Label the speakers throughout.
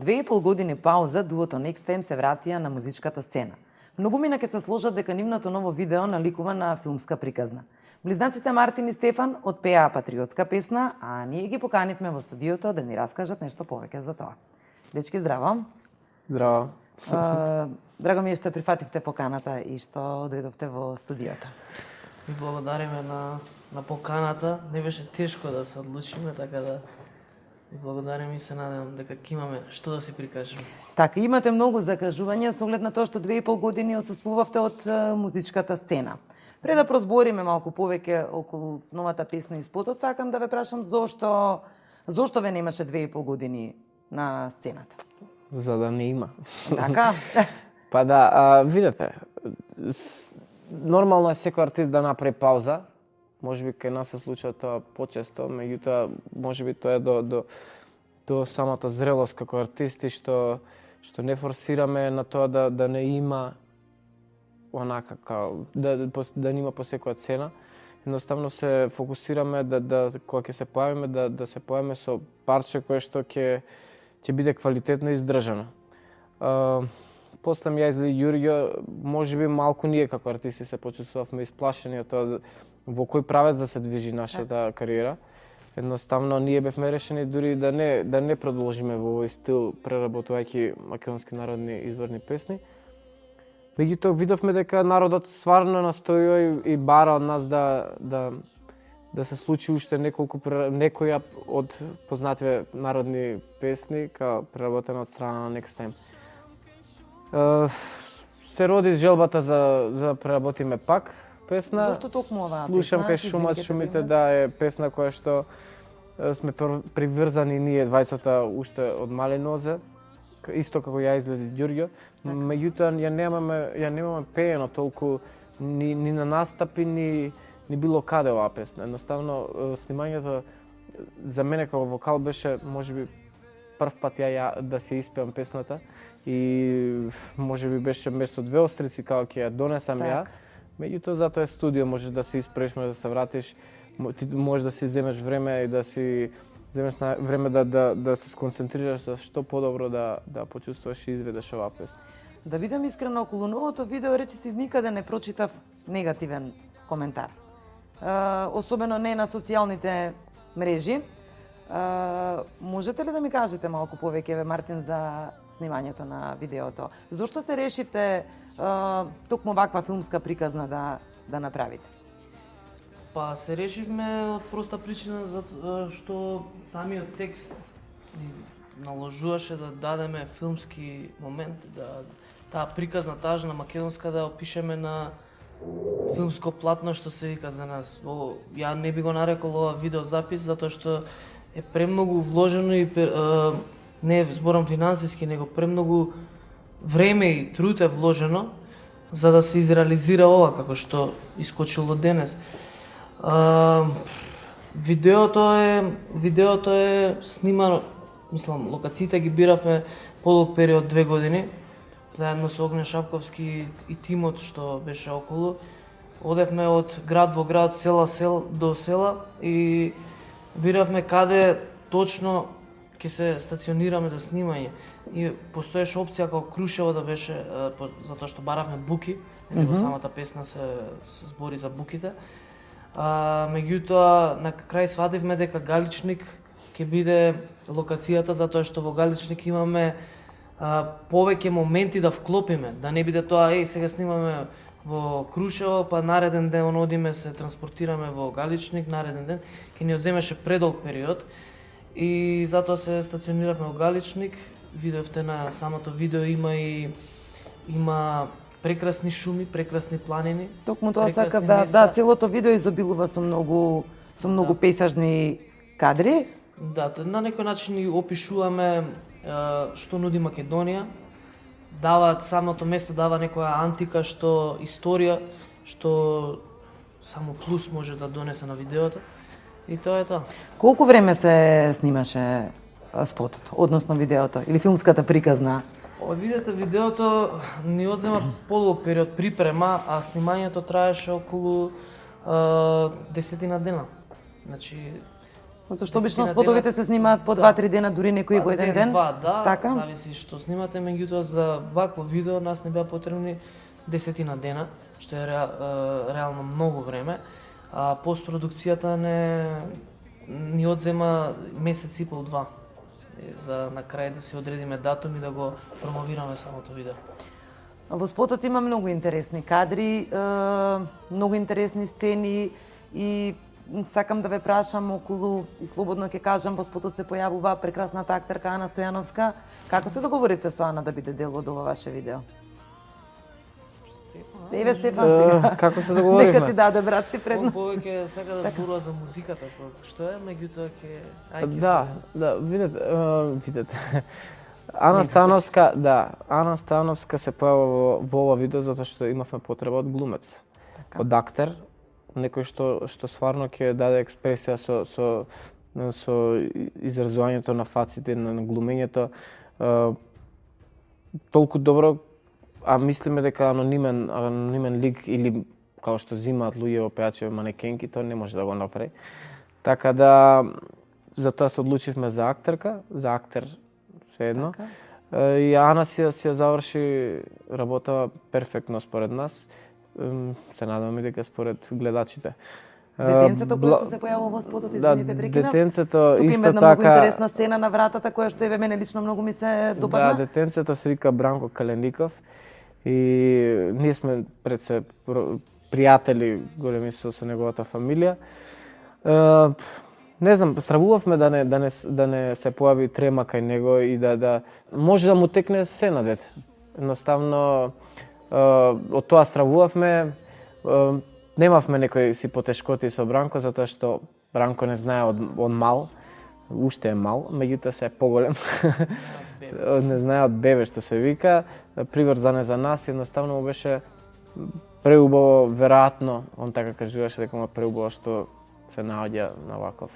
Speaker 1: 2,5 години пауза, дуото Next Time се вратија на музичката сцена. Многумина ќе се сложат дека нивното ново видео наликува на филмска приказна. Близнаците Мартин и Стефан отпеаа патриотска песна, а ние ги поканивме во студиото да ни раскажат нешто повеќе за тоа. Дечки, здраво!
Speaker 2: Здраво!
Speaker 1: Драго ми е што прифативте поканата и што дојдовте во студиото.
Speaker 3: Ви благодариме на поканата. Не беше тешко да се одлучиме, така да ви благодарим и се надевам дека ќе имаме што да си прикажеме.
Speaker 1: Така, имате многу закажувања со оглед на тоа што 2,5 години отсуствувавте од музичката сцена. Пред да прозбориме малку повеќе околу новата песна и спотот, сакам да ве прашам зошто ве немаше 2,5 години на сцената?
Speaker 2: За да не има.
Speaker 1: Така?
Speaker 2: Па да, видете, нормално е секој артист да направи пауза. Можеби кај нас се случува тоа почесто, меѓутоа можеби тоа е до самата зрелост како артисти што не форсираме на тоа да не има онака као да не има по секоја цена. Едноставно се фокусираме кога ќе се појавиме да се појавиме со парче кое што ќе биде квалитетно издржано. После ми ја излезе Ѓурѓо, можеби малку ние како артисти се почувствувавме исплашени од тоа во кој правец да се движи нашата кариера. Едноставно ние бевме решени дури да не продолжиме во овој стил преработувајќи македонски народни изворни песни. Меѓутоа видовме дека народот стварно настојува и бара од нас да се случи уште некоја од познативе народни песни као преработена од страна на Next Time. Се роди желбата за преработиме пак песна.
Speaker 1: Зошто токму оваа песна?
Speaker 2: Слушам кај Шумат шумите, да, е песна која што сме приврзани ние двајцата уште од мали нозе, исто како ја излезе Ѓурѓо. Меѓутоа ја немаме пеено толку ни на настапи, ни било каде оваа песна. Едноставно снимањето за мене како вокал беше можеби прв пат ја да се испеам песната и можеби беше место две острици како ќе ја донесам ја. Меѓутоа затоа е студио, можеш да се испреш, можеш да се вратиш, ти можеш да си земеш време и да си земеш време да се сконцентрираш за што подобро да почувствуваш и изведеш оваа песна.
Speaker 1: Да бидам искрена, околу новото видео речиси никаде не прочитав негативен коментар. Особено не на социјалните мрежи. Можете ли да ми кажете малку повеќе, Мартин, за снимањето на видеото? Зошто се решивте токму ваква филмска приказна да направите?
Speaker 3: Па се решивме од проста причина што самиот текст ни наложуваше да дадеме филмски момент, таа приказна тажна македонска да опишеме на филмско платно, што се вика за нас. Ја не би го нарекол ова видеозапис затоа што е премногу вложено и не зборам финансиски, него премногу време и труд е вложено за да се изреализира ова како што искочило денес. Видеото е снимано, мислам, локациите ги биравме подолг период 2 години, заедно со Огнен Шапковски и тимот што беше околу. Одевме од град во град, села до села и биравме каде точно ќе се стационираме за снимање. И постоеше опција како Крушево да беше, затоа што баравме буки, во самата песна се збори за буките. Меѓутоа, на крај свативме дека Галичник ќе биде локацијата, затоа што во Галичник имаме повеќе моменти да вклопиме, да не биде тоа, сега снимаме во Крушево, па нареден ден одиме се транспортираме во Галичник, нареден ден ќе ни одземеше предолг период и затоа се стациониравме во Галичник. Видовте на самото видео има прекрасни шуми, прекрасни планини.
Speaker 1: Токму тоа сакав да, целото видео изобилува со многу пейзажни кадри.
Speaker 3: Да, на некој начин ни опишуваме што нуди Македонија. Самото место дава некоја антика историја што само плюс може да донесе на видеото. И тоа е тоа.
Speaker 1: Колку време се снимаше спотот, односно видеото или филмската приказна?
Speaker 3: Видете, видеото ни одзема подолг период припрема, а снимањето траеше околу 10 дена. Значи,
Speaker 1: Затоа што обично
Speaker 3: десетина
Speaker 1: спотовите
Speaker 3: дена
Speaker 1: се снимаат по
Speaker 3: да.
Speaker 1: 2-3 дена, дури некои по еден ден.
Speaker 3: Два, да,
Speaker 1: Така?
Speaker 3: зависи што снимате, меѓутоа за вакво видео нас не беа потребни десетина дена, што е реално многу време. А постпродукцијата ни одзема месец и пол, два. За на крај да си одредиме датум и да го промовираме самото видео.
Speaker 1: Во спотот има многу интересни кадри, многу интересни сцени и сакам да ве прашам околу, и слободно ќе кажам, во спотот се појавува прекрасната актерка Ана Стојановска. Како се договорите со Ана да биде дел од ова ваше видео? Еве Стефан сега.
Speaker 2: Како се
Speaker 1: Нека ти
Speaker 2: договоривме?
Speaker 1: даде брат ти
Speaker 3: Он
Speaker 1: предно.
Speaker 3: повеќе сака да зборува за музиката, што е, меѓутоа ќе
Speaker 2: Да, видете. Ана Становска, Ана Становска се појава во ова видео затоа што имавме потреба од глумец, од актер, некој што стварно ќе даде експресија со изразувањето на фаците, на глумењето, толку добро, а мислиме дека анонимен лик или како што зимаат луѓе во пејачеви манекенки, тоа не може да го направи. Така да, затоа се одлучивме за актерка, за актер едно.
Speaker 1: Така.
Speaker 2: И Ана си ја заврши работа перфектно според нас. Се надевам и дека според гледачите.
Speaker 1: Детенцето кое што се појавува во спотот, извините, прекинав.
Speaker 2: Детенцето
Speaker 1: Тука има
Speaker 2: исто
Speaker 1: една многу
Speaker 2: така.
Speaker 1: интересна сцена на вратата која што еве мене лично многу ми се допадна.
Speaker 2: Да, детенцето се вика Бранко Калеников и ние сме пред се пријатели големи со неговата фамилија. Не знам, стравувавме да не се појави трема кај него и да може да му текне се на дете. Едноставно од тоа стравувавме. Немавме некои си потешкоти со Бранко затоа што Бранко не знае од мал, уште е мал, меѓутоа се е поголем. Не знае од бебе што се вика. Приврзан е за нас, едноставно му беше преубаво, веројатно, он така кажуваше дека му е преубаво што се наоѓа на ваков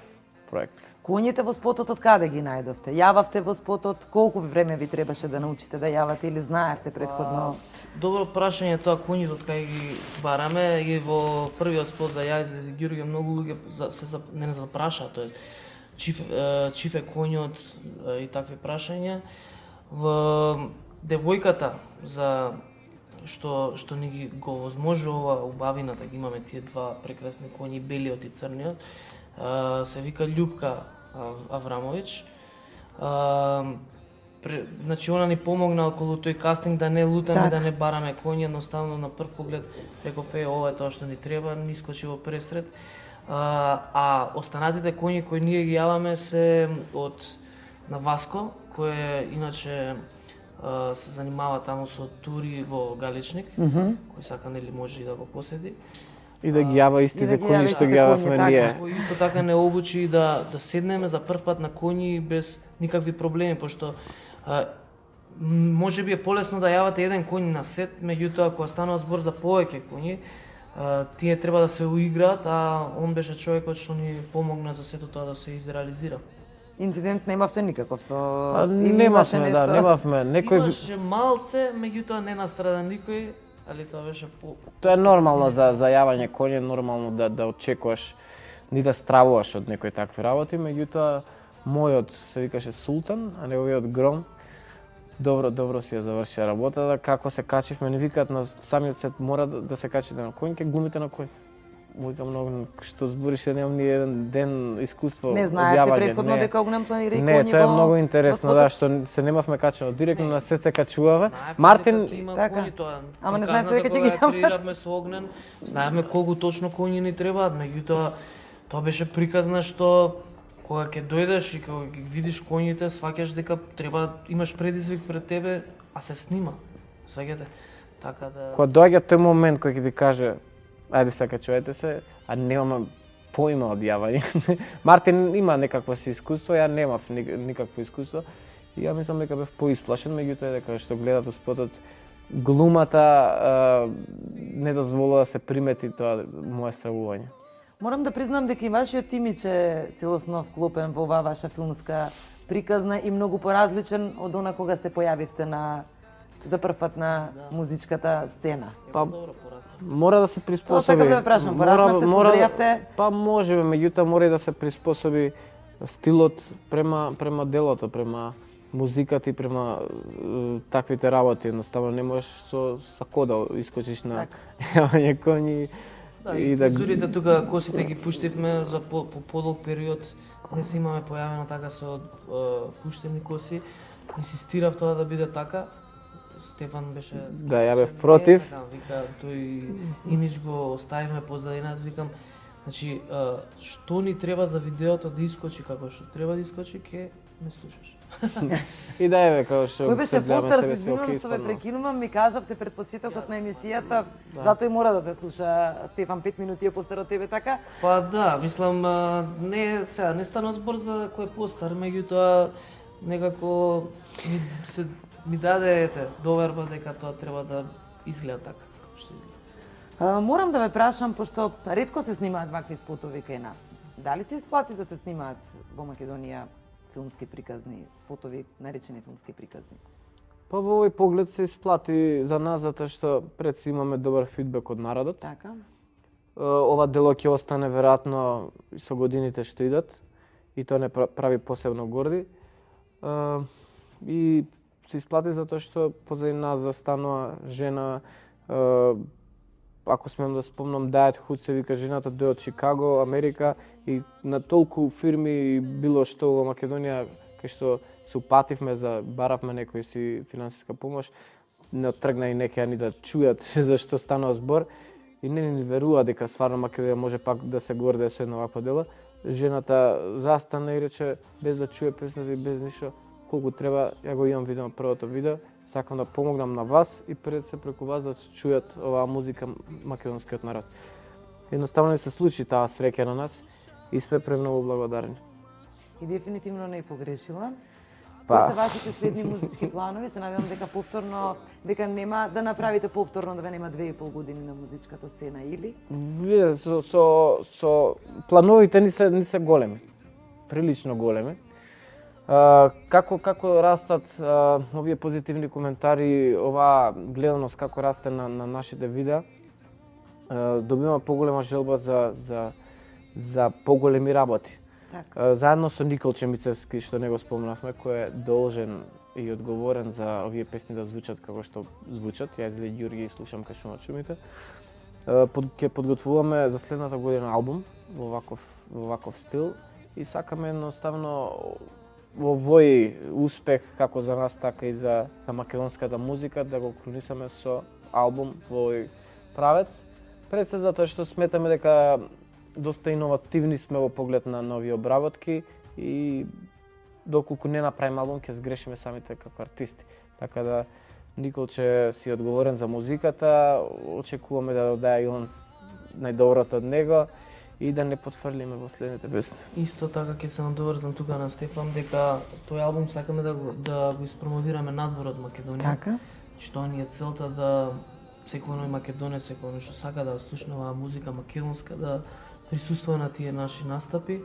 Speaker 2: проект.
Speaker 1: Коњите во спотот од каде ги најдовте? Јававте во спотот, колку време ви требаше да научите да јавате или знаевте претходно?
Speaker 3: Добро прашање тоа коњите од кај ги бараме и во првиот спот за Јајз и Ѓурѓе многу луѓе не запрашаа, тоест чиф е коњот и такви прашања. Во девојката за што ни ги го возможува убавина да ги имаме тие два прекрасни коњи, белиот и црниот, се вика Љупка Аврамовиќ. Значи она ни помогна околу тој кастинг да не лутаме,
Speaker 1: Так.
Speaker 3: да не бараме коњи, едноставно на прв поглед реков ова е тоа што ни треба, ни скочи во пресред. А останатите коњи кои ние ги јаваме се од на Васко, кој иначе се занимава таму со тури во Галичник, кој сака нели може и да го посети.
Speaker 2: И да ги јава истите
Speaker 1: ги
Speaker 2: коњи
Speaker 1: јава
Speaker 2: што
Speaker 1: истите
Speaker 2: ги
Speaker 1: коњи,
Speaker 2: јававме
Speaker 1: така.
Speaker 2: ние.
Speaker 3: Кој исто така не обучи да седнеме за прв пат на коњи без никакви проблеми, пошто може би е полесно да јавате еден коњ на сет, меѓутоа кога станува збор за повеќе коњи, тие треба да се уиграат, а он беше човекот што ни помогна за сето тоа да се изреализира.
Speaker 1: Инцидент немавте никаков со... или
Speaker 2: Немавме,
Speaker 1: имаше
Speaker 2: да,
Speaker 1: нешто?
Speaker 2: немавме.
Speaker 3: Имаше малце, меѓутоа не настрада никој, али тоа беше по...
Speaker 2: Тоа е нормално за јавање коње, нормално да очекуваш ни да стравуваш од некои такви работи, меѓутоа мојот се викаше Султан, а неговиот Гром добро си ја заврши работата, како се качивме, не викаат на самиот сет мора да се качите на коњ, ќе глумите на коњ. Мојка многу што збориш, немам ни еден ден искуство
Speaker 1: Не
Speaker 2: од
Speaker 1: знаевте
Speaker 2: јавање.
Speaker 1: претходно
Speaker 2: Не.
Speaker 1: дека огнем планира и
Speaker 2: Не,
Speaker 1: коњи
Speaker 2: тоа е
Speaker 1: во-
Speaker 2: многу
Speaker 1: во
Speaker 2: интересно,
Speaker 1: спотот?
Speaker 2: да, што се немавме качено директно на сет се качуваме.
Speaker 3: Знаевме
Speaker 2: Мартин,
Speaker 3: дека има
Speaker 1: Така.
Speaker 3: коњи тоа.
Speaker 1: Ама не
Speaker 3: Казната
Speaker 1: знаевте дека ќе
Speaker 3: кога
Speaker 1: ги
Speaker 3: ја креиравме со Огнен, знаевме колку точно коњи ни требаат, меѓутоа тоа беше приказна што кога ќе дојдеш и кога ги видиш коњите, сваќаш дека треба имаш предизвик пред тебе, а се снима. Сваќате? Така да
Speaker 2: кога доаѓа тој момент кој ќе ти каже ајде се качувајте се, а немаме поима од јавање. Мартин има некакво си искуство, ја немав никакво искуство. И ја мислам дека бев поисплашен, меѓутоа дека што гледат во спотот глумата не дозволува да се примети тоа мое стравување.
Speaker 1: Морам да признам дека и вашиот имидж е целосно вклопен во оваа ваша филмска приказна и многу поразличен од она кога се појавивте за прв пат на музичката сцена.
Speaker 2: Па,
Speaker 3: добро порасна.
Speaker 2: мора да се приспособи.
Speaker 1: Тоа сакам да ве прашам, пораснавте, се зрејавте?
Speaker 2: Па може, меѓутоа мора и да се приспособи стилот према делото, према музиката и према таквите работи. Едноставно не можеш со кода искочиш на јавање коњи
Speaker 3: Да, и фризурите тука косите ги пуштивме за по подолг период. Не се имаме појавено така со пуштени коси. Инсистирав тоа да биде така. Стефан беше
Speaker 2: Да, ја бев против.
Speaker 3: Вика, тој имидж го оставивме позади нас, викам, значи, што ни треба за видеото да искочи како што треба да искочи, ке ме слушаш.
Speaker 2: И да еве како што
Speaker 1: Кој беше постар, се
Speaker 2: себе
Speaker 1: извинувам што ве прекинувам, ми кажавте пред почетокот на емисијата, затоа и мора да те слуша Стефан 5 минути е постар од тебе, така?
Speaker 3: Па да, мислам, не стана збор за кој е постар, меѓутоа некако ми даде доверба дека тоа треба да изгледа така. Што изгледа.
Speaker 1: Морам да ве прашам, пошто ретко се снимаат вакви спотови кај нас. Дали се исплати да се снимаат во Македонија филмски приказни, спотови, наречени филмски приказни?
Speaker 2: Па во овој поглед се исплати за нас затоа што пред се имаме добар фидбек од народот.
Speaker 1: Така.
Speaker 2: Ова дело ќе остане веројатно со годините што идат и тоа не прави посебно горди. И се исплати затоа што позади нас застанува жена, ако смеам да спомнам, Дајат Худ се вика жената, дојде од Чикаго, Америка и на толку фирми и било што во Македонија кај што се упативме баравме некој си финансиска помош, не тргна и некоја ни да чујат за што станува збор и не ни верува дека стварно Македонија може пак да се гордее со едно вакво дело. Жената застана и рече без да чуе песната и без ништо колку треба, ја го имам видео на првото видео, сакам да помогнам на вас и пред се преку вас да чујат оваа музика македонскиот народ. Едноставно се случи таа среќа на нас и сме премногу благодарни.
Speaker 1: И дефинитивно не погрешила.
Speaker 2: Па.
Speaker 1: Кои се вашите следни музички планови? Се надевам дека нема да направите повторно да ве нема 2,5 години на музичката сцена или?
Speaker 2: Вие со плановите не се големи. Прилично големи. Како растат овие позитивни коментари, оваа гледаност како расте на нашите видеа, добиваме поголема желба за поголеми работи.
Speaker 1: Така.
Speaker 2: Заедно со Никол Чемицевски, што не го спомнавме, кој е должен и одговорен за овие песни да звучат како што звучат. Јас за Ѓурѓи слушам кај шумот шумите. Ќе подготвуваме за следната година албум во ваков стил и сакаме едноставно овој успех како за нас, така и за македонската музика да го кронисаме со албум во овој правец. Пред се затоа што сметаме дека доста иновативни сме во поглед на нови обработки и доколку не направиме албум ќе сгрешиме самите како артисти. Така да Николче си одговорен за музиката, очекуваме да даде и он најдоброто од него и да не потфрлиме во следните песни.
Speaker 3: Исто така ќе се надоврзам тука на Стефан дека тој албум сакаме да го испромовираме надвор од Македонија.
Speaker 1: Така.
Speaker 3: Што ни е целта да секој оној македонец, секој оној што сака да слушне оваа музика македонска да присуствува на тие наши настапи,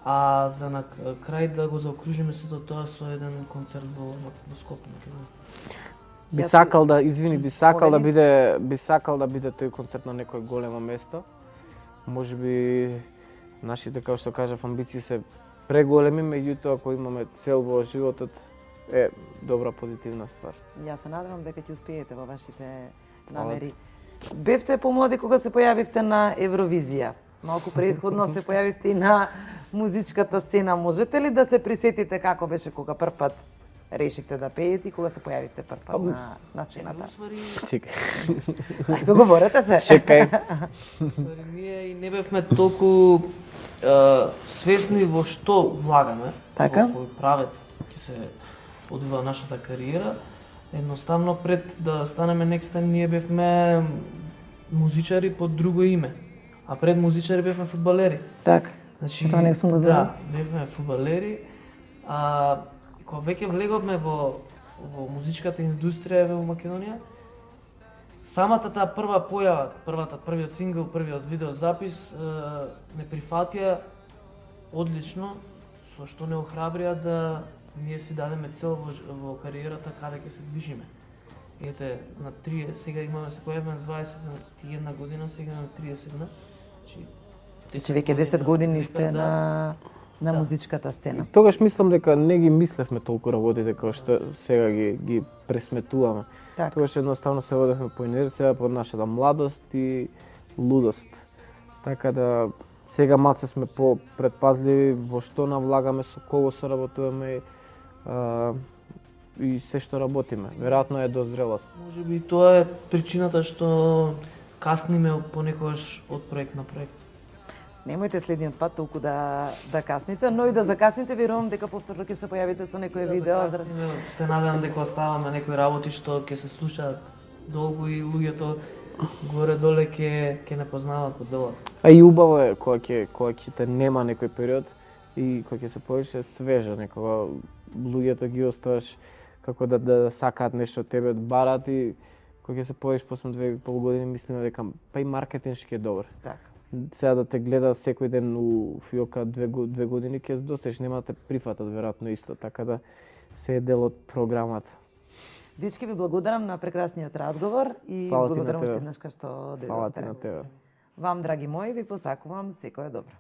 Speaker 3: а за на крај да го заокружиме сето тоа со еден концерт во Скопје, Македонија.
Speaker 2: Би сакал да биде тој концерт на некое големо место. Можеби нашите, како што кажав, амбиции се преголеми, меѓутоа ако имаме цел во животот е добра позитивна ствар.
Speaker 1: Јас се надевам дека ќе успеете во вашите намери. Бевте помлади кога се појавивте на Евровизија. Малку претходно се појавивте и на музичката сцена. Можете ли да се присетите како беше кога прв пат решивте да пеете и кога се појавивте прв пат на сцената?
Speaker 2: Чекај.
Speaker 1: Договорете се.
Speaker 2: Чекај.
Speaker 3: Ние и не бевме толку свесни во што влагаме,
Speaker 1: Така?
Speaker 3: во кој правец ќе се одвива нашата кариера. Едноставно пред да станеме Next Time ние бевме музичари под друго име, а пред музичари бевме фудбалери.
Speaker 1: Така.
Speaker 3: Значи,
Speaker 1: Тоа не сум го знала.
Speaker 3: Да, бевме фудбалери. Кога веќе влеговме во музичката индустрија во Македонија, самата таа прва појава, првиот сингл, првиот видеозапис ме прифатија одлично, со што не охрабрија да ние си дадеме цел во кариерата каде ќе се движиме. Ете, на 30, сега имаме, се појавиме на 21 година, сега на 30.
Speaker 1: Значи веќе 10 години сте на на музичката сцена.
Speaker 2: Тогаш мислам дека не ги мислевме толку работите како што сега ги пресметуваме.
Speaker 1: Така.
Speaker 2: Тогаш едноставно се водевме по инерција, по нашата младост и лудост. Така да сега малце сме по-предпазливи во што навлагаме, со кого соработуваме и се што работиме. Веројатно е дозрелост.
Speaker 3: Може би тоа е причината што касниме понекогаш од проект на проект.
Speaker 1: Немојте следниот пат толку да касните, но и да закасните, верувам дека повторно ќе се појавите со некое видео.
Speaker 3: Се надевам дека оставаме некои работи што ќе се слушаат долго и луѓето горе-доле ќе не познаваат по делот.
Speaker 2: А и убаво е кога ќе те нема некој период и кога ќе се појавиш свежо, некога луѓето ги оставаш како да сакаат нешто од тебе, да барат и кога ќе се појавиш после 2,5 години, мислам дека па и маркетиншки е добар.
Speaker 1: Така.
Speaker 2: Сега да те гледа секој ден у фиока 2 години ќе достигнеш, нема да те прифатат веројатно исто, така да се е дел од програмата.
Speaker 1: Дечки, ви благодарам на прекрасниот разговор и
Speaker 2: Фала ти на
Speaker 1: благодарам
Speaker 2: тебе.
Speaker 1: уште еднаш што
Speaker 2: Фала ти
Speaker 1: дојдовте.
Speaker 2: на тебе.
Speaker 1: Вам, драги мои, ви посакувам секое добро.